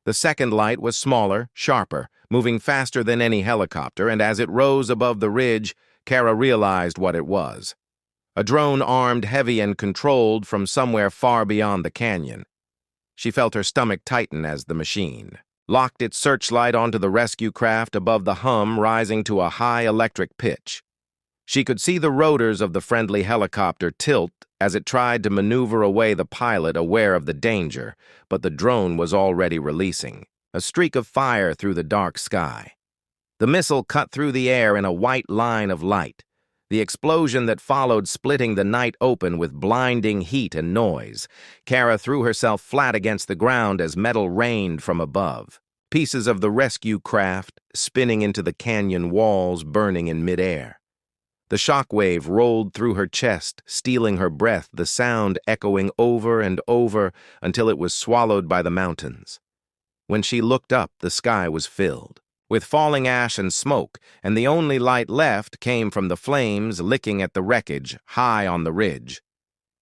The second light was smaller, sharper, moving faster than any helicopter, and as it rose above the ridge, Kara realized what it was. A drone armed, heavy, and controlled from somewhere far beyond the canyon. She felt her stomach tighten as the machine locked its searchlight onto the rescue craft above the hum, rising to a high electric pitch. She could see the rotors of the friendly helicopter tilt as it tried to maneuver away the pilot, aware of the danger, but the drone was already releasing a streak of fire through the dark sky. The missile cut through the air in a white line of light, the explosion that followed splitting the night open with blinding heat and noise. Kara threw herself flat against the ground as metal rained from above, pieces of the rescue craft spinning into the canyon walls, burning in midair. The shockwave rolled through her chest, stealing her breath, the sound echoing over and over until it was swallowed by the mountains. When she looked up, the sky was filled with falling ash and smoke, and the only light left came from the flames licking at the wreckage high on the ridge.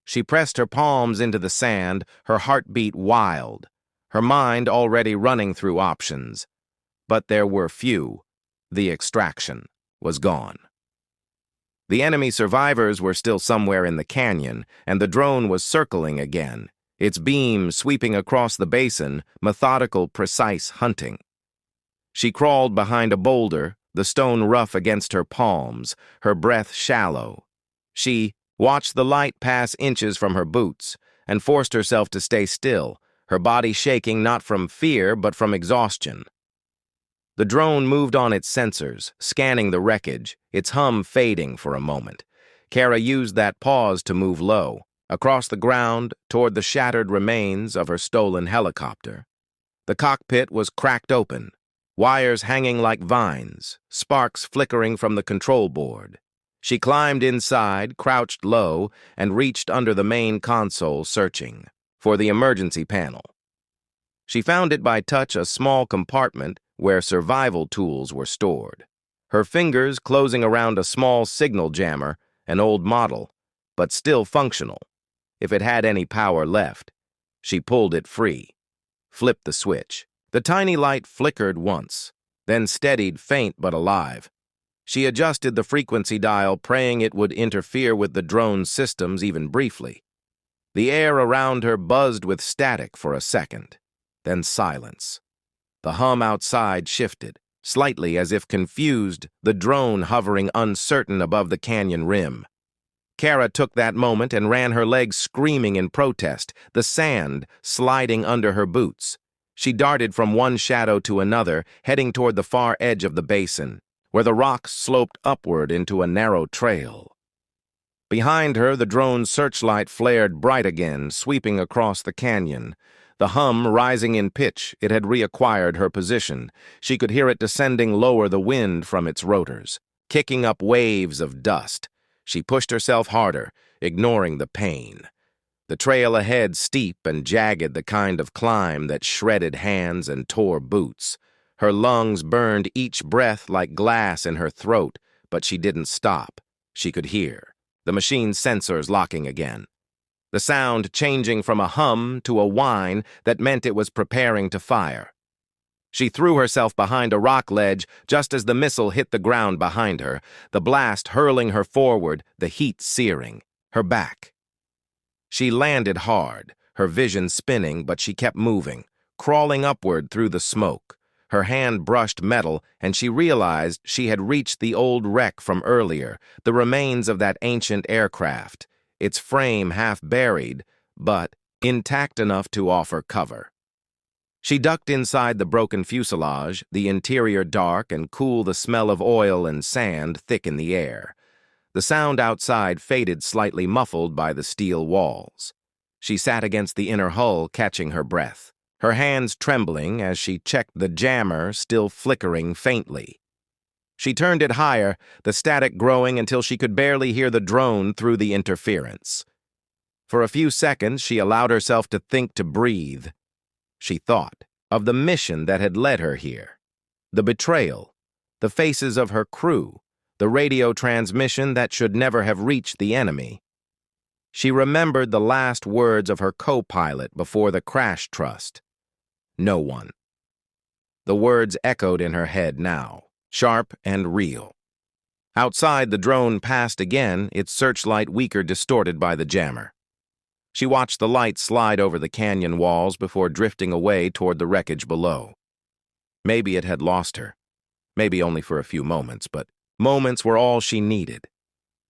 She pressed her palms into the sand, her heartbeat wild, her mind already running through options. But there were few. The extraction was gone. The enemy survivors were still somewhere in the canyon, and the drone was circling again, its beam sweeping across the basin, methodical, precise hunting. She crawled behind a boulder, the stone rough against her palms, her breath shallow. She watched the light pass inches from her boots and forced herself to stay still, her body shaking not from fear but from exhaustion. The drone moved on its sensors, scanning the wreckage, its hum fading for a moment. Kara used that pause to move low, across the ground toward the shattered remains of her stolen helicopter. The cockpit was cracked open, wires hanging like vines, sparks flickering from the control board. She climbed inside, crouched low, and reached under the main console, searching for the emergency panel. She found it by touch, a small compartment where survival tools were stored. Her fingers closing around a small signal jammer, an old model, but still functional. If it had any power left, she pulled it free, flipped the switch. The tiny light flickered once, then steadied, faint but alive. She adjusted the frequency dial, praying it would interfere with the drone's systems even briefly. The air around her buzzed with static for a second, then silence. The hum outside shifted, slightly as if confused, the drone hovering uncertain above the canyon rim. Kara took that moment and ran her legs screaming in protest, the sand sliding under her boots. She darted from one shadow to another, heading toward the far edge of the basin, where the rocks sloped upward into a narrow trail. Behind her, the drone's searchlight flared bright again, sweeping across the canyon. The hum rising in pitch, it had reacquired her position. She could hear it descending lower, the wind from its rotors, kicking up waves of dust. She pushed herself harder, ignoring the pain. The trail ahead steep and jagged, the kind of climb that shredded hands and tore boots. Her lungs burned, each breath like glass in her throat, but she didn't stop. She could hear the machine's sensors locking again, the sound changing from a hum to a whine that meant it was preparing to fire. She threw herself behind a rock ledge just as the missile hit the ground behind her, the blast hurling her forward, the heat searing her back. She landed hard, her vision spinning, but she kept moving, crawling upward through the smoke. Her hand brushed metal, and she realized she had reached the old wreck from earlier, the remains of that ancient aircraft, its frame half buried, but intact enough to offer cover. She ducked inside the broken fuselage, the interior dark and cool, the smell of oil and sand thick in the air. The sound outside faded, slightly muffled by the steel walls. She sat against the inner hull, catching her breath, her hands trembling as she checked the jammer, still flickering faintly. She turned it higher, the static growing until she could barely hear the drone through the interference. For a few seconds, she allowed herself to think, to breathe. She thought of the mission that had led her here, the betrayal, the faces of her crew, the radio transmission that should never have reached the enemy. She remembered the last words of her co-pilot before the crash trust. No one The words echoed in her head now, sharp and real. Outside, the drone passed again, its searchlight weaker distorted by the jammer. She watched the light slide over the canyon walls before drifting away toward the wreckage below. Maybe it had lost her. Maybe only for a few moments, but moments were all she needed.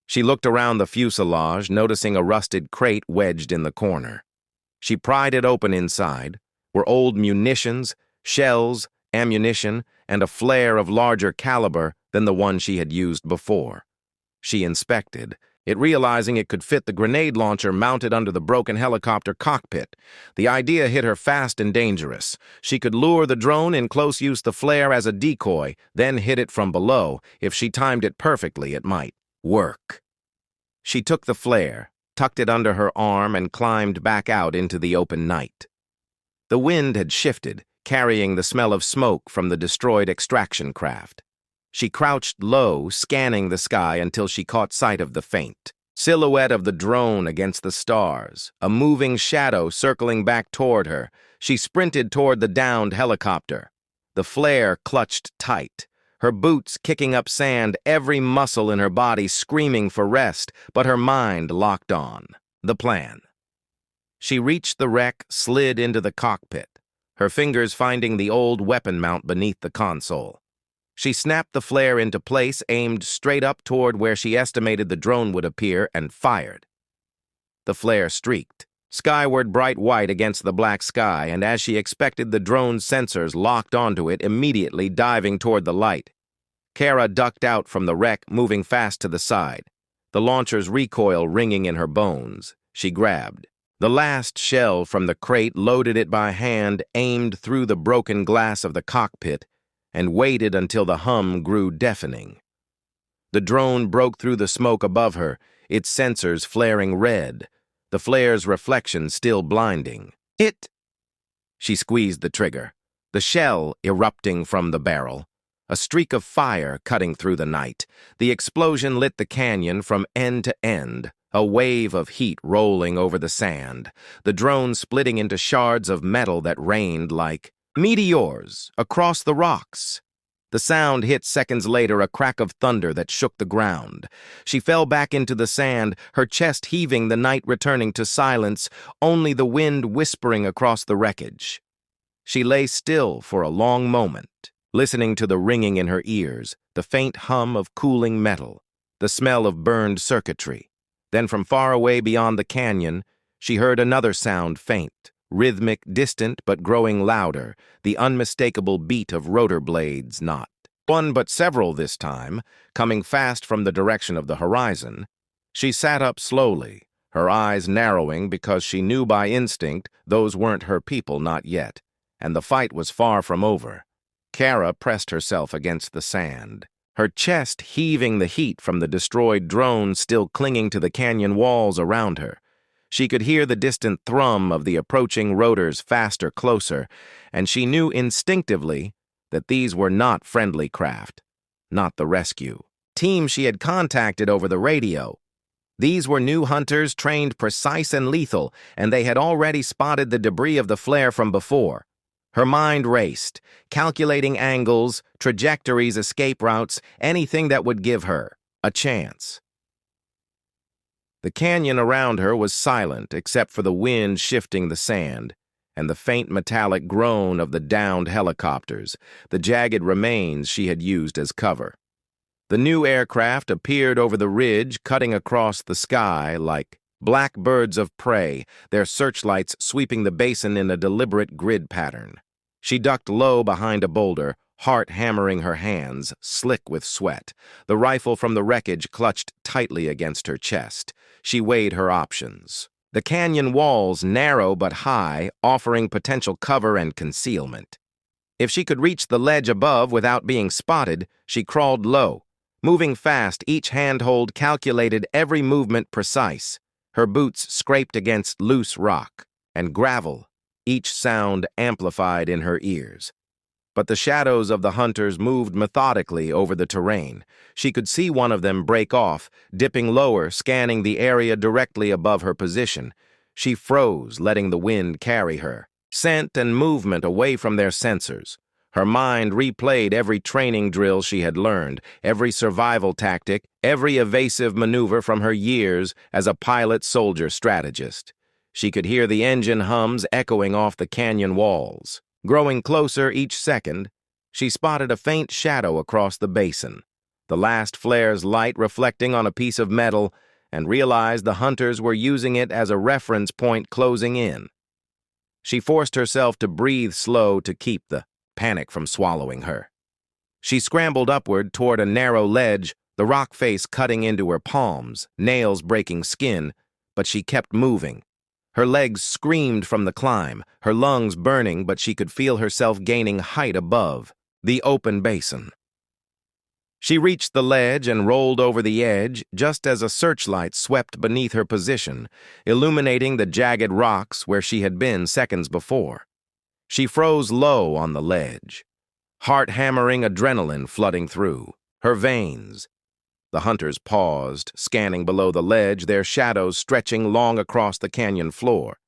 She looked around the fuselage, noticing a rusted crate wedged in the corner. She pried it open inside, were old munitions, shells, ammunition, and a flare of larger caliber than the one she had used before. She inspected it, realizing it could fit the grenade launcher mounted under the broken helicopter cockpit. The idea hit her fast and dangerous. She could lure the drone in close use the flare as a decoy, then hit it from below. If she timed it perfectly, it might work. She took the flare, tucked it under her arm, and climbed back out into the open night. The wind had shifted, carrying the smell of smoke from the destroyed extraction craft. She crouched low, scanning the sky until she caught sight of the faint silhouette of the drone against the stars, a moving shadow circling back toward her. She sprinted toward the downed helicopter. The flare clutched tight, her boots kicking up sand, every muscle in her body screaming for rest, but her mind locked on the plan. She reached the wreck, slid into the cockpit, her fingers finding the old weapon mount beneath the console. She snapped the flare into place, aimed straight up toward where she estimated the drone would appear, and fired. The flare streaked, skyward bright white against the black sky, and as she expected, the drone's sensors locked onto it, immediately diving toward the light. Kara ducked out from the wreck, moving fast to the side, the launcher's recoil ringing in her bones. She grabbed the last shell from the crate, loaded it by hand, aimed through the broken glass of the cockpit, and waited until the hum grew deafening. The drone broke through the smoke above her, its sensors flaring red, the flare's reflection still blinding. She squeezed the trigger, the shell erupting from the barrel, a streak of fire cutting through the night. The explosion lit the canyon from end to end, a wave of heat rolling over the sand, the drone splitting into shards of metal that rained like meteors across the rocks. The sound hit seconds later, a crack of thunder that shook the ground. She fell back into the sand, her chest heaving, the night returning to silence, only the wind whispering across the wreckage. She lay still for a long moment, listening to the ringing in her ears, the faint hum of cooling metal, the smell of burned circuitry. Then from far away beyond the canyon, she heard another sound, faint, rhythmic, distant, but growing louder, the unmistakable beat of rotor blades, not one but several this time, coming fast from the direction of the horizon. She sat up slowly, her eyes narrowing because she knew by instinct those weren't her people, not yet, and the fight was far from over. Kara pressed herself against the sand, her chest heaving, the heat from the destroyed drone still clinging to the canyon walls around her. She could hear the distant thrum of the approaching rotors, faster, closer, and she knew instinctively that these were not friendly craft, not the rescue team she had contacted over the radio. These were new hunters, trained precise and lethal, and they had already spotted the debris of the flare from before. Her mind raced, calculating angles, trajectories, escape routes, anything that would give her a chance. The canyon around her was silent except for the wind shifting the sand and the faint metallic groan of the downed helicopters, the jagged remains she had used as cover. The new aircraft appeared over the ridge, cutting across the sky like black birds of prey, their searchlights sweeping the basin in a deliberate grid pattern. She ducked low behind a boulder, heart hammering her hands, slick with sweat. The rifle from the wreckage clutched tightly against her chest. She weighed her options. The canyon walls, narrow but high, offering potential cover and concealment. If she could reach the ledge above without being spotted, she crawled low, moving fast, each handhold calculated, every movement precise. Her boots scraped against loose rock and gravel, each sound amplified in her ears. But the shadows of the hunters moved methodically over the terrain. She could see one of them break off, dipping lower, scanning the area directly above her position. She froze, letting the wind carry her, scent and movement away from their sensors. Her mind replayed every training drill she had learned, every survival tactic, every evasive maneuver from her years as a pilot-soldier strategist. She could hear the engine hums echoing off the canyon walls. Growing closer each second, she spotted a faint shadow across the basin, the last flare's light reflecting on a piece of metal, and realized the hunters were using it as a reference point closing in. She forced herself to breathe slow to keep the panic from swallowing her. She scrambled upward toward a narrow ledge, the rock face cutting into her palms, nails breaking skin, but she kept moving. Her legs screamed from the climb, her lungs burning, but she could feel herself gaining height above the open basin. She reached the ledge and rolled over the edge just as a searchlight swept beneath her position, illuminating the jagged rocks where she had been seconds before. She froze low on the ledge, heart-hammering adrenaline flooding through her veins. The hunters paused, scanning below the ledge, their shadows stretching long across the canyon floor.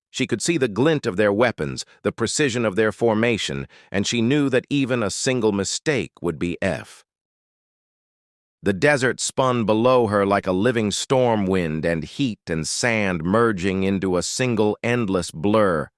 She could see the glint of their weapons, the precision of their formation, and she knew that even a single mistake would be F. The desert spun below her like a living storm wind, and heat and sand merging into a single endless blur.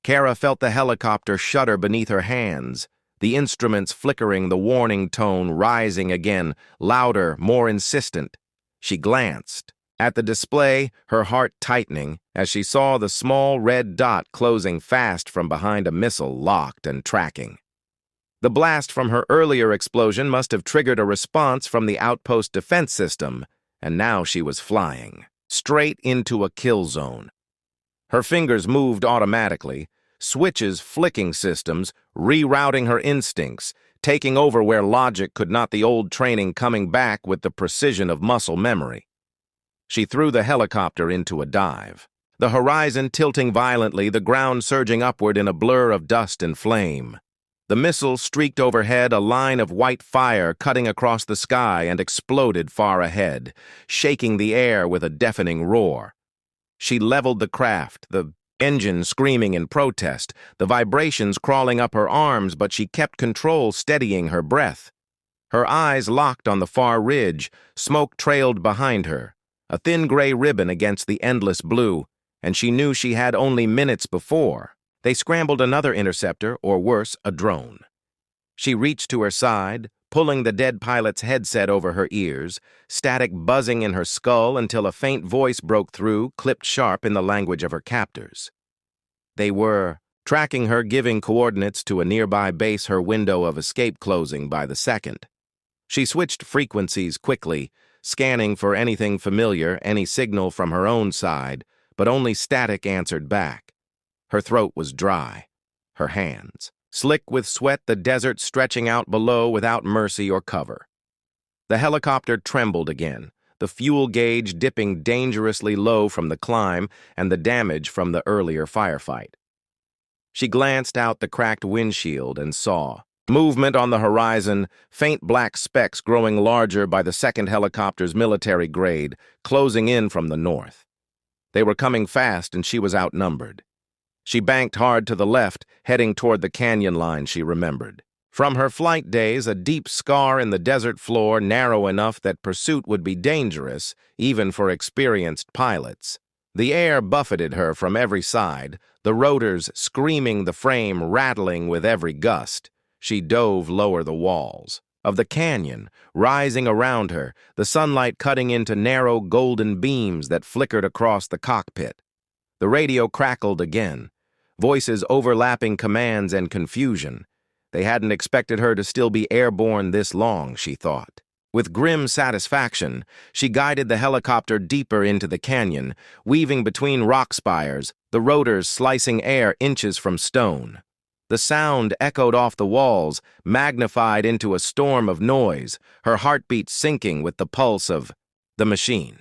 Kara felt the helicopter shudder beneath her hands, the instruments flickering, the warning tone rising again, louder, more insistent. She glanced at the display, her heart tightening, as she saw the small red dot closing fast from behind a missile locked and tracking. The blast from her earlier explosion must have triggered a response from the outpost defense system, and now she was flying straight into a kill zone. Her fingers moved automatically, switches flicking systems, rerouting her instincts, taking over where logic could not, the old training coming back with the precision of muscle memory. She threw the helicopter into a dive, the horizon tilting violently, the ground surging upward in a blur of dust and flame. The missile streaked overhead, a line of white fire cutting across the sky, and exploded far ahead, shaking the air with a deafening roar. She leveled the craft, the engine screaming in protest, the vibrations crawling up her arms, but she kept control, steadying her breath. Her eyes locked on the far ridge, smoke trailed behind her, a thin gray ribbon against the endless blue, and she knew she had only minutes before. They scrambled another interceptor, or worse, a drone. She reached to her side, pulling the dead pilot's headset over her ears, static buzzing in her skull until a faint voice broke through, clipped sharp in the language of her captors. They were tracking her, giving coordinates to a nearby base, her window of escape closing by the second. She switched frequencies quickly, scanning for anything familiar, any signal from her own side, but only static answered back. Her throat was dry, her hands slick with sweat, the desert stretching out below without mercy or cover. The helicopter trembled again, the fuel gauge dipping dangerously low from the climb and the damage from the earlier firefight. She glanced out the cracked windshield and saw movement on the horizon, faint black specks growing larger by the second helicopter's military grade, closing in from the north. They were coming fast, and she was outnumbered. She banked hard to the left, heading toward the canyon line she remembered. From her flight days, a deep scar in the desert floor, narrow enough that pursuit would be dangerous, even for experienced pilots. The air buffeted her from every side, the rotors screaming, the frame rattling with every gust. She dove lower the walls of the canyon, rising around her, the sunlight cutting into narrow golden beams that flickered across the cockpit. The radio crackled again, voices overlapping commands and confusion. They hadn't expected her to still be airborne this long, she thought. With grim satisfaction, she guided the helicopter deeper into the canyon, weaving between rock spires, the rotors slicing air inches from stone. The sound echoed off the walls, magnified into a storm of noise, her heartbeat syncing with the pulse of the machine.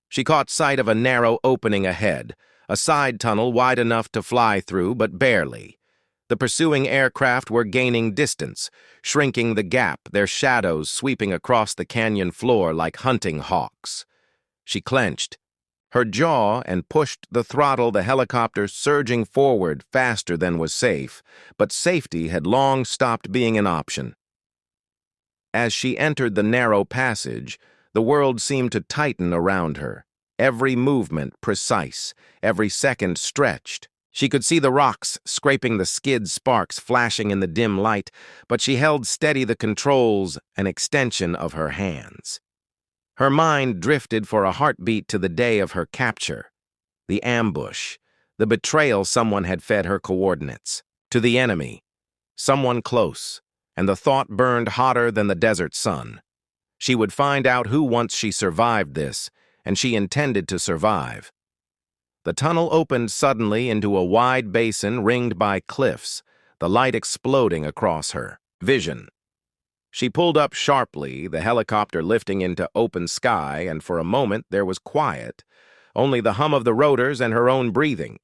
She caught sight of a narrow opening ahead, a side tunnel wide enough to fly through, but barely. The pursuing aircraft were gaining distance, shrinking the gap, their shadows sweeping across the canyon floor like hunting hawks. She clenched, her jaw and pushed the throttle, the helicopter surging forward faster than was safe, but safety had long stopped being an option. As she entered the narrow passage, the world seemed to tighten around her, every movement precise, every second stretched. She could see the rocks scraping, the skid sparks flashing in the dim light, but she held steady, the controls an extension of her hands. Her mind drifted for a heartbeat to the day of her capture, the ambush, the betrayal someone had fed her coordinates, to the enemy, someone close, and the thought burned hotter than the desert sun. She would find out who once she survived this, and she intended to survive. The tunnel opened suddenly into a wide basin ringed by cliffs, the light exploding across her vision. She pulled up sharply, the helicopter lifting into open sky, and for a moment there was quiet, only the hum of the rotors and her own breathing.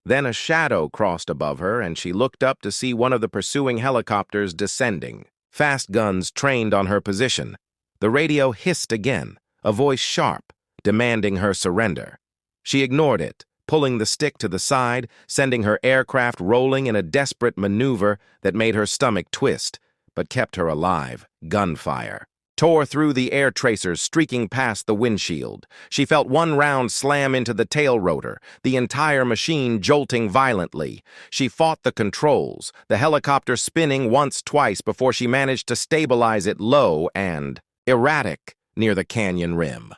Then a shadow crossed above her, and she looked up to see one of the pursuing helicopters descending, fast guns trained on her position. The radio hissed again, a voice sharp, demanding her surrender. She ignored it, pulling the stick to the side, sending her aircraft rolling in a desperate maneuver that made her stomach twist, but kept her alive. Gunfire tore through the air tracers, streaking past the windshield. She felt one round slam into the tail rotor, the entire machine jolting violently. She fought the controls, the helicopter spinning twice before she managed to stabilize it low and erratic near the canyon rim.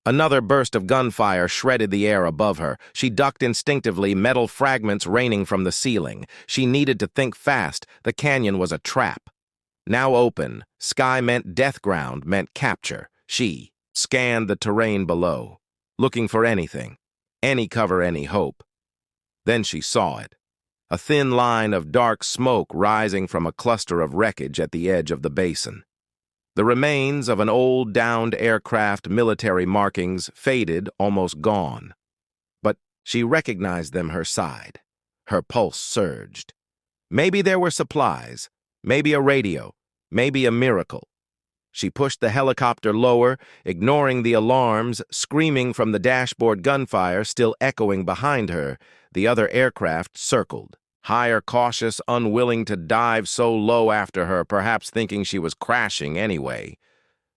Another burst of gunfire shredded the air above her. She ducked instinctively, metal fragments raining from the ceiling. She needed to think fast. The canyon was a trap. Now open, sky meant death, ground meant capture. She scanned the terrain below, looking for anything, any cover, any hope. Then she saw it. A thin line of dark smoke rising from a cluster of wreckage at the edge of the basin. The remains of an old, downed aircraft, military markings, faded, almost gone. But she recognized them, her side. Her pulse surged. Maybe there were supplies, maybe a radio, maybe a miracle. She pushed the helicopter lower, ignoring the alarms, screaming from the dashboard, gunfire still echoing behind her. The other aircraft circled. Higher, cautious, unwilling to dive so low after her, perhaps thinking she was crashing anyway.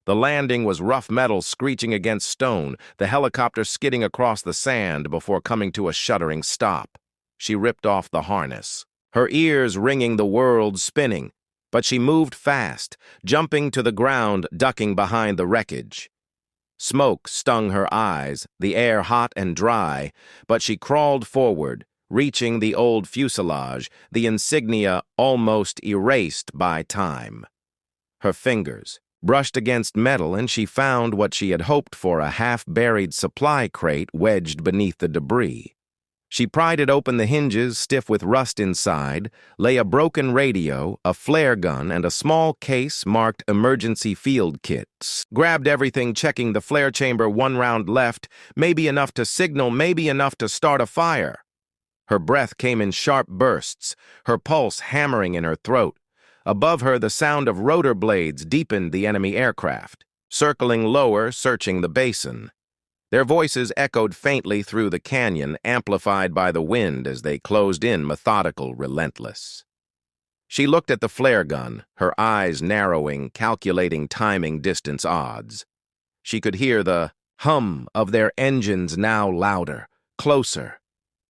The landing was rough metal screeching against stone, the helicopter skidding across the sand before coming to a shuddering stop. She ripped off the harness, her ears ringing, the world spinning, but she moved fast, jumping to the ground, ducking behind the wreckage. Smoke stung her eyes, the air hot and dry, but she crawled forward, reaching the old fuselage, the insignia almost erased by time. Her fingers brushed against metal, and she found what she had hoped for, a half-buried supply crate wedged beneath the debris. She pried it open, the hinges stiff with rust inside, lay a broken radio, a flare gun, and a small case marked emergency field kits. Grabbed everything, checking the flare chamber, one round left, maybe enough to signal, maybe enough to start a fire. Her breath came in sharp bursts, her pulse hammering in her throat. Above her, the sound of rotor blades deepened the enemy aircraft, circling lower, searching the basin. Their voices echoed faintly through the canyon, amplified by the wind as they closed in, methodical, relentless. She looked at the flare gun, her eyes narrowing, calculating timing, distance odds. She could hear the hum of their engines, now louder, closer.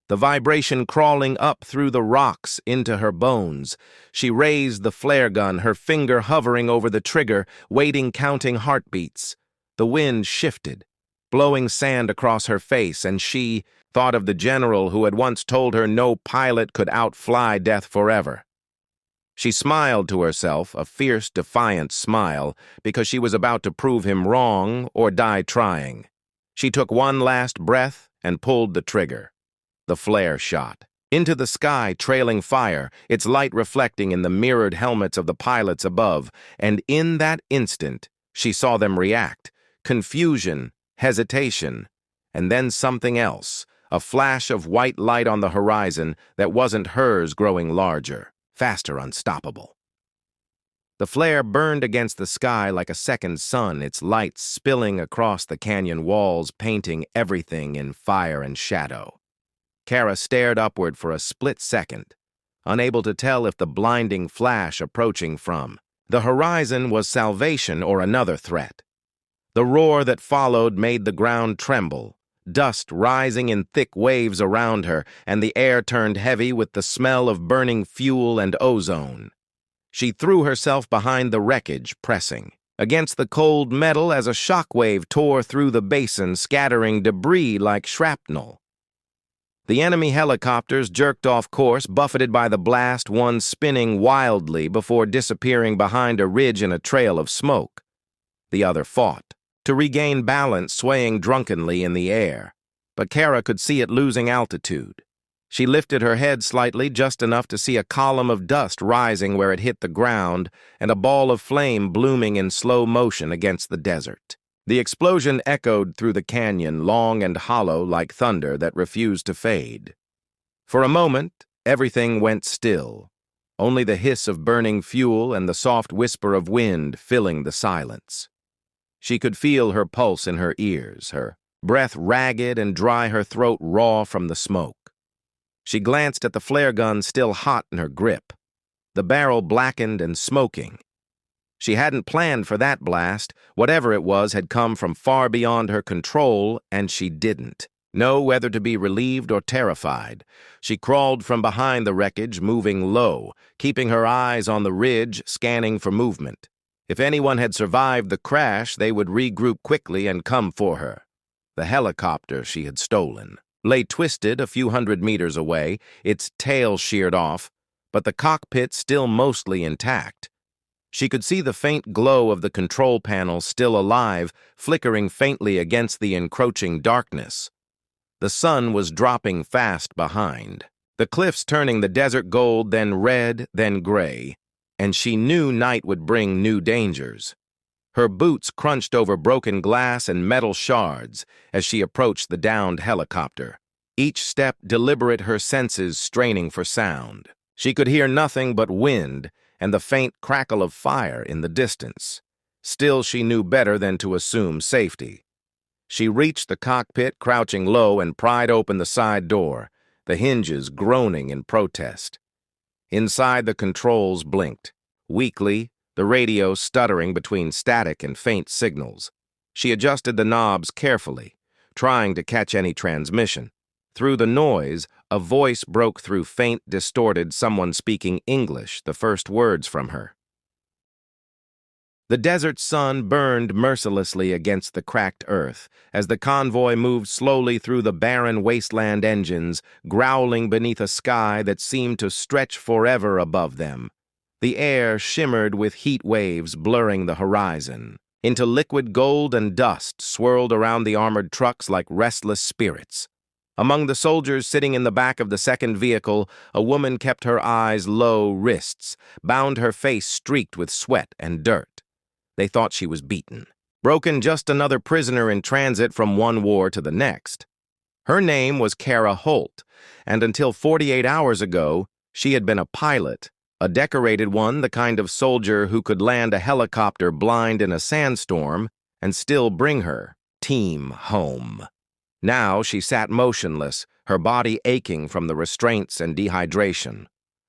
The vibration crawling up through the rocks into her bones. She raised the flare gun, her finger hovering over the trigger, waiting, counting heartbeats. The wind shifted, blowing sand across her face, and she thought of the general who had once told her no pilot could outfly death forever. She smiled to herself, a fierce, defiant smile, because she was about to prove him wrong or die trying. She took one last breath and pulled the trigger. The flare shot into the sky, trailing fire, its light reflecting in the mirrored helmets of the pilots above, and in that instant, she saw them react. Confusion, hesitation, and then something else, a flash of white light on the horizon that wasn't hers, growing larger, faster, unstoppable. The flare burned against the sky like a second sun, its light spilling across the canyon walls, painting everything in fire and shadow. Kara stared upward for a split second, unable to tell if the blinding flash approaching from the horizon was salvation or another threat. The roar that followed made the ground tremble, dust rising in thick waves around her, and the air turned heavy with the smell of burning fuel and ozone. She threw herself behind the wreckage, pressing against the cold metal as a shockwave tore through the basin, scattering debris like shrapnel. The enemy helicopters jerked off course, buffeted by the blast, one spinning wildly before disappearing behind a ridge in a trail of smoke. The other fought to regain balance, swaying drunkenly in the air, but Kara could see it losing altitude. She lifted her head slightly, just enough to see a column of dust rising where it hit the ground and a ball of flame blooming in slow motion against the desert. The explosion echoed through the canyon, long and hollow like thunder that refused to fade. For a moment, everything went still, only the hiss of burning fuel and the soft whisper of wind filling the silence. She could feel her pulse in her ears, her breath ragged and dry, her throat raw from the smoke. She glanced at the flare gun still hot in her grip, the barrel blackened and smoking. She hadn't planned for that blast. Whatever it was had come from far beyond her control, and she didn't know whether to be relieved or terrified. She crawled from behind the wreckage, moving low, keeping her eyes on the ridge, scanning for movement. If anyone had survived the crash, they would regroup quickly and come for her. The helicopter she had stolen lay twisted a few hundred meters away, its tail sheared off, but the cockpit still mostly intact. She could see the faint glow of the control panel still alive, flickering faintly against the encroaching darkness. The sun was dropping fast behind, the cliffs turning the desert gold, then red, then gray, and she knew night would bring new dangers. Her boots crunched over broken glass and metal shards as she approached the downed helicopter, each step deliberate, her senses straining for sound. She could hear nothing but wind and the faint crackle of fire in the distance. Still, she knew better than to assume safety. She reached the cockpit, crouching low, and pried open the side door, the hinges groaning in protest. Inside, the controls blinked, weakly, the radio stuttering between static and faint signals. She adjusted the knobs carefully, trying to catch any transmission. Through the noise, a voice broke through, faint, distorted, someone speaking English, the first words from her. The desert sun burned mercilessly against the cracked earth as the convoy moved slowly through the barren wasteland, engines growling beneath a sky that seemed to stretch forever above them. The air shimmered with heat waves blurring the horizon. Into liquid gold and dust swirled around the armored trucks like restless spirits. Among the soldiers sitting in the back of the second vehicle, a woman kept her eyes low, wrists, bound, her face streaked with sweat and dirt. They thought she was beaten. Broken, just another prisoner in transit from one war to the next. Her name was Kara Holt, and until 48 hours ago, she had been a pilot, a decorated one, the kind of soldier who could land a helicopter blind in a sandstorm and still bring her team home. Now she sat motionless, her body aching from the restraints and dehydration,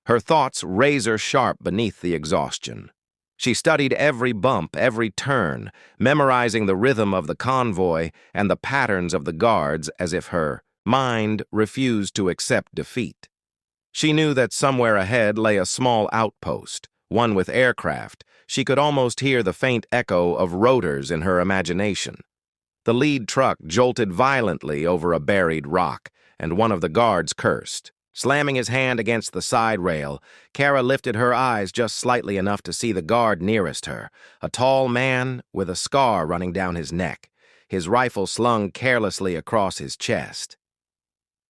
her thoughts razor-sharp beneath the exhaustion. She studied every bump, every turn, memorizing the rhythm of the convoy and the patterns of the guards as if her mind refused to accept defeat. She knew that somewhere ahead lay a small outpost, one with aircraft. She could almost hear the faint echo of rotors in her imagination. The lead truck jolted violently over a buried rock, and one of the guards cursed. Slamming his hand against the side rail, Kara lifted her eyes just slightly enough to see the guard nearest her, a tall man with a scar running down his neck, his rifle slung carelessly across his chest.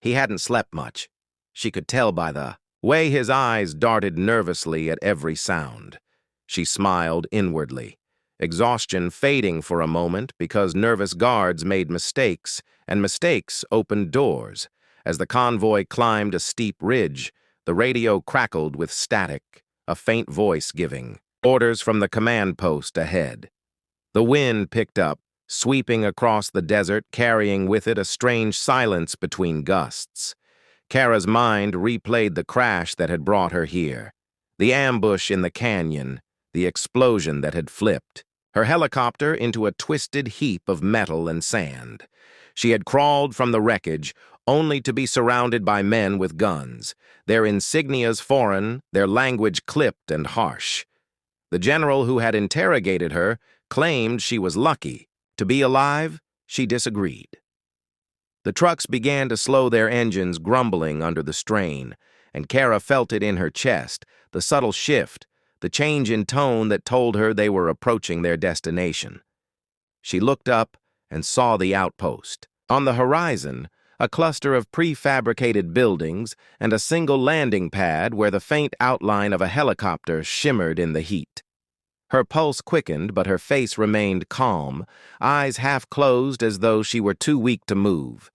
He hadn't slept much. She could tell by the way his eyes darted nervously at every sound. She smiled inwardly, exhaustion fading for a moment because nervous guards made mistakes, and mistakes opened doors. As the convoy climbed a steep ridge, the radio crackled with static, a faint voice giving Orders from the command post ahead. The wind picked up, sweeping across the desert, carrying with it a strange silence between gusts. Kara's mind replayed the crash that had brought her here, the ambush in the canyon, the explosion that had flipped her helicopter into a twisted heap of metal and sand. She had crawled from the wreckage, only to be surrounded by men with guns, their insignias foreign, their language clipped and harsh. The general who had interrogated her claimed she was lucky. To be alive, she disagreed. The trucks began to slow their engines, grumbling under the strain, and Kara felt it in her chest, the subtle shift, the change in tone that told her they were approaching their destination. She looked up and saw the outpost. On the horizon, a cluster of prefabricated buildings and a single landing pad where the faint outline of a helicopter shimmered in the heat. Her pulse quickened, but her face remained calm, eyes half closed as though she were too weak to move.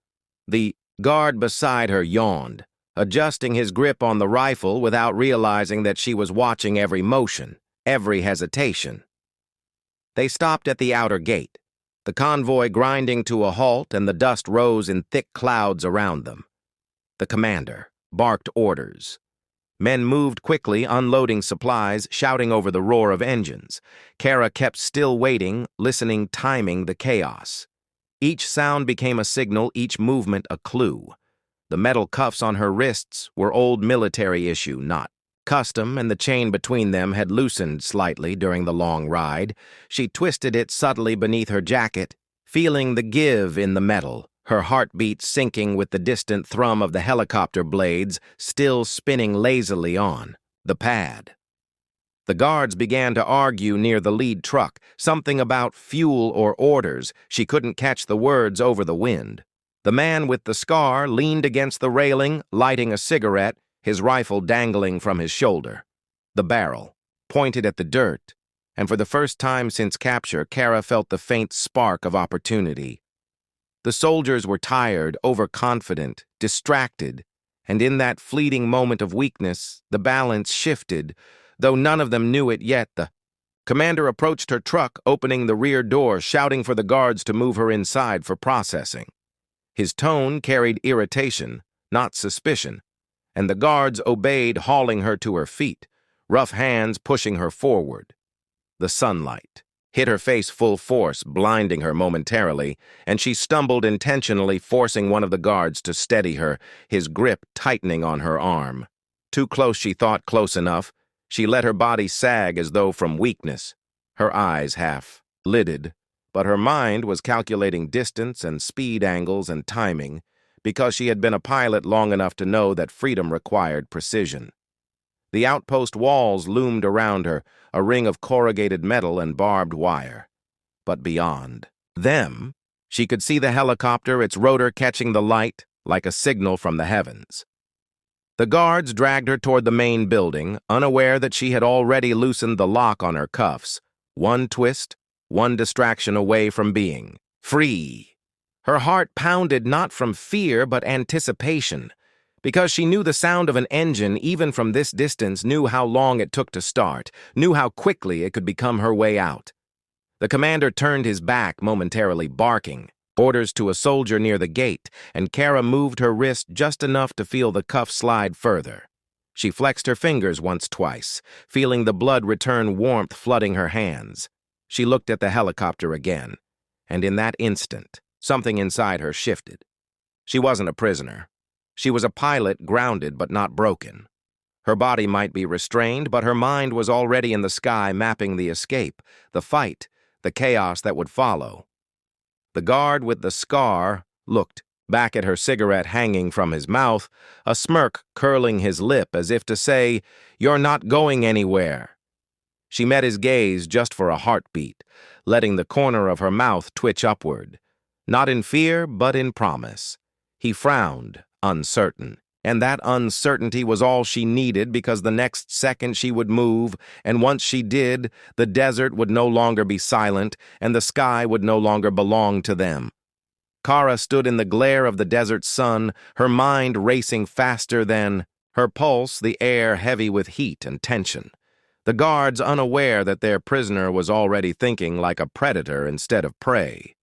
The guard beside her yawned, adjusting his grip on the rifle without realizing that she was watching every motion, every hesitation. They stopped at the outer gate, the convoy grinding to a halt, and the dust rose in thick clouds around them. The commander barked orders. Men moved quickly, unloading supplies, shouting over the roar of engines. Kara kept still waiting, listening, timing the chaos. Each sound became a signal, each movement a clue. The metal cuffs on her wrists were old military issue, not custom, and the chain between them had loosened slightly during the long ride. She twisted it subtly beneath her jacket, feeling the give in the metal, her heartbeat syncing with the distant thrum of the helicopter blades still spinning lazily on the pad. The guards began to argue near the lead truck, something about fuel or orders. She couldn't catch the words over the wind. The man with the scar leaned against the railing, lighting a cigarette, his rifle dangling from his shoulder. The barrel pointed at the dirt, and for the first time since capture, Kara felt the faint spark of opportunity. The soldiers were tired, overconfident, distracted, and in that fleeting moment of weakness, the balance shifted, though none of them knew it yet. The commander approached her truck, opening the rear door, shouting for the guards to move her inside for processing. His tone carried irritation, not suspicion, and the guards obeyed, hauling her to her feet, rough hands pushing her forward. The sunlight hit her face full force, blinding her momentarily, and she stumbled intentionally, forcing one of the guards to steady her, his grip tightening on her arm. Too close, she thought, close enough. She let her body sag as though from weakness, her eyes half lidded, but her mind was calculating distance and speed angles and timing, because she had been a pilot long enough to know that freedom required precision. The outpost walls loomed around her, a ring of corrugated metal and barbed wire. But beyond them, she could see the helicopter, its rotor catching the light like a signal from the heavens. The guards dragged her toward the main building, unaware that she had already loosened the lock on her cuffs, one twist, one distraction away from being free. Her heart pounded not from fear but anticipation, because she knew the sound of an engine, even from this distance, knew how long it took to start, knew how quickly it could become her way out. The commander turned his back, momentarily barking orders to a soldier near the gate, and Kara moved her wrist just enough to feel the cuff slide further. She flexed her fingers once-twice, feeling the blood return, warmth flooding her hands. She looked at the helicopter again, and in that instant, something inside her shifted. She wasn't a prisoner. She was a pilot, grounded but not broken. Her body might be restrained, but her mind was already in the sky, mapping the escape, the fight, the chaos that would follow. The guard with the scar looked back at her, cigarette hanging from his mouth, a smirk curling his lip as if to say, "You're not going anywhere." She met his gaze just for a heartbeat, letting the corner of her mouth twitch upward, not in fear but in promise. He frowned, uncertain, and that uncertainty was all she needed, because the next second she would move, and once she did, the desert would no longer be silent, and the sky would no longer belong to them. Kara stood in the glare of the desert sun, her mind racing faster than her pulse, the air heavy with heat and tension. the guards unaware that their prisoner was already thinking like a predator instead of prey.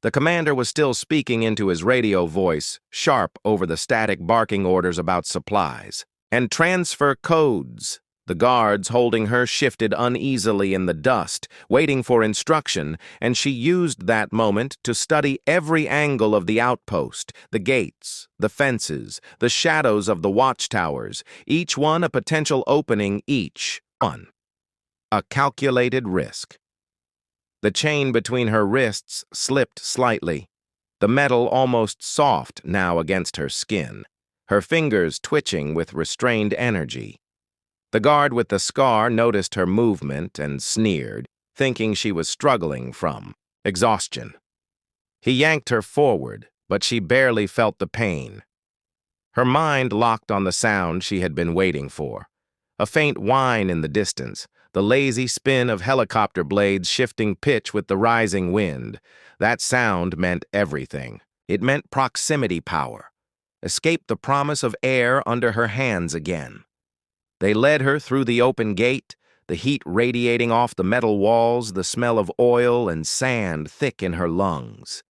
The commander was still speaking into his radio voice, sharp over the static barking orders about supplies. And transfer codes. The guards holding her shifted uneasily in the dust, waiting for instruction, and she used that moment to study every angle of the outpost, the gates, the fences, the shadows of the watchtowers, each one a potential opening, each one a calculated risk. The chain between her wrists slipped slightly, the metal almost soft now against her skin, her fingers twitching with restrained energy. The guard with the scar noticed her movement and sneered, thinking she was struggling from exhaustion. He yanked her forward, but she barely felt the pain. Her mind locked on the sound she had been waiting for. A faint whine in the distance, the lazy spin of helicopter blades shifting pitch with the rising wind. That sound meant everything. It meant proximity power. Escape the promise of air under her hands again. They led her through the open gate, the heat radiating off the metal walls, the smell of oil and sand thick in her lungs.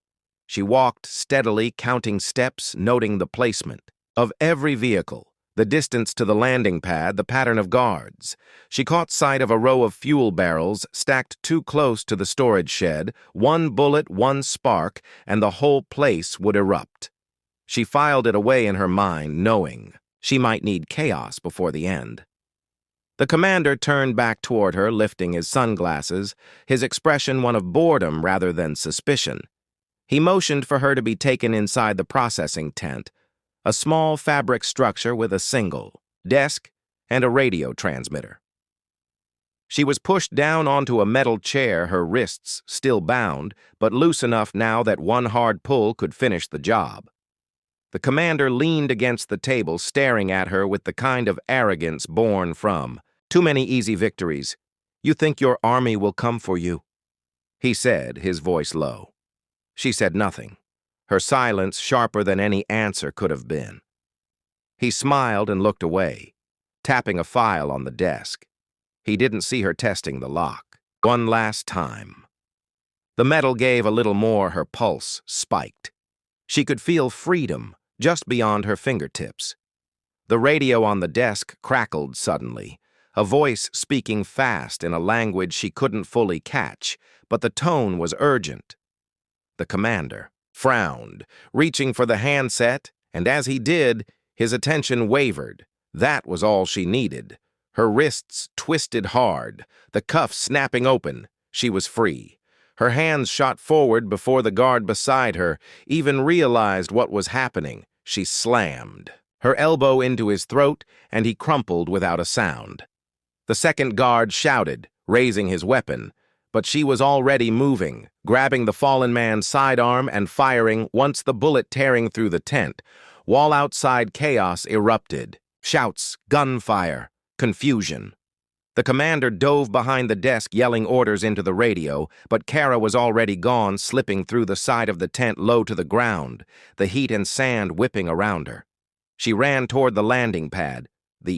She walked steadily, counting steps, noting the placement of every vehicle, the distance to the landing pad, the pattern of guards. She caught sight of a row of fuel barrels stacked too close to the storage shed, one bullet, one spark, and the whole place would erupt. She filed it away in her mind, knowing she might need chaos before the end. The commander turned back toward her, lifting his sunglasses, his expression one of boredom rather than suspicion. He motioned for her to be taken inside the processing tent, a small fabric structure with a single desk and a radio transmitter. She was pushed down onto a metal chair, her wrists still bound, but loose enough now that one hard pull could finish the job. The commander leaned against the table, staring at her with the kind of arrogance born from too many easy victories. "You think your army will come for you?" he said, his voice low. She said nothing, her silence sharper than any answer could have been. He smiled and looked away, tapping a file on the desk. He didn't see her testing the lock. One last time. The metal gave a little more, her pulse spiked. She could feel freedom just beyond her fingertips. The radio on the desk crackled suddenly, a voice speaking fast in a language she couldn't fully catch, but the tone was urgent. The commander frowned, reaching for the handset, and as he did, his attention wavered. That was all she needed. Her wrists twisted hard, the cuffs snapping open. She was free. Her hands shot forward before the guard beside her even realized what was happening. She slammed her elbow into his throat, and he crumpled without a sound. The second guard shouted, raising his weapon, but she was already moving, grabbing the fallen man's sidearm and firing once the bullet tearing through the tent. While outside chaos erupted. Shouts, gunfire, confusion. The commander dove behind the desk, yelling orders into the radio, but Kara was already gone, slipping through the side of the tent low to the ground, the heat and sand whipping around her. She ran toward the landing pad, the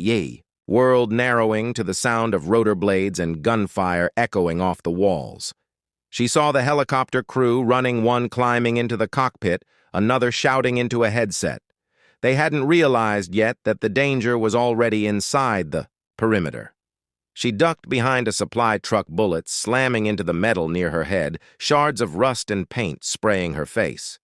world narrowing to the sound of rotor blades and gunfire echoing off the walls. She saw the helicopter crew running, one climbing into the cockpit, another shouting into a headset. They hadn't realized yet that the danger was already inside the perimeter. She ducked behind a supply truck, bullets slamming into the metal near her head, shards of rust and paint spraying her face.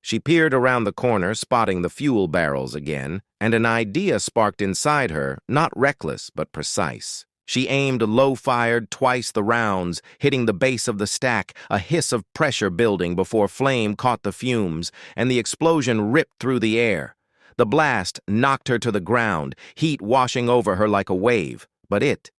She peered around the corner, spotting the fuel barrels again, and an idea sparked inside her, not reckless but precise. She aimed low, fired twice the rounds, hitting the base of the stack, a hiss of pressure building before flame caught the fumes, and the explosion ripped through the air. The blast knocked her to the ground, heat washing over her like a wave, but it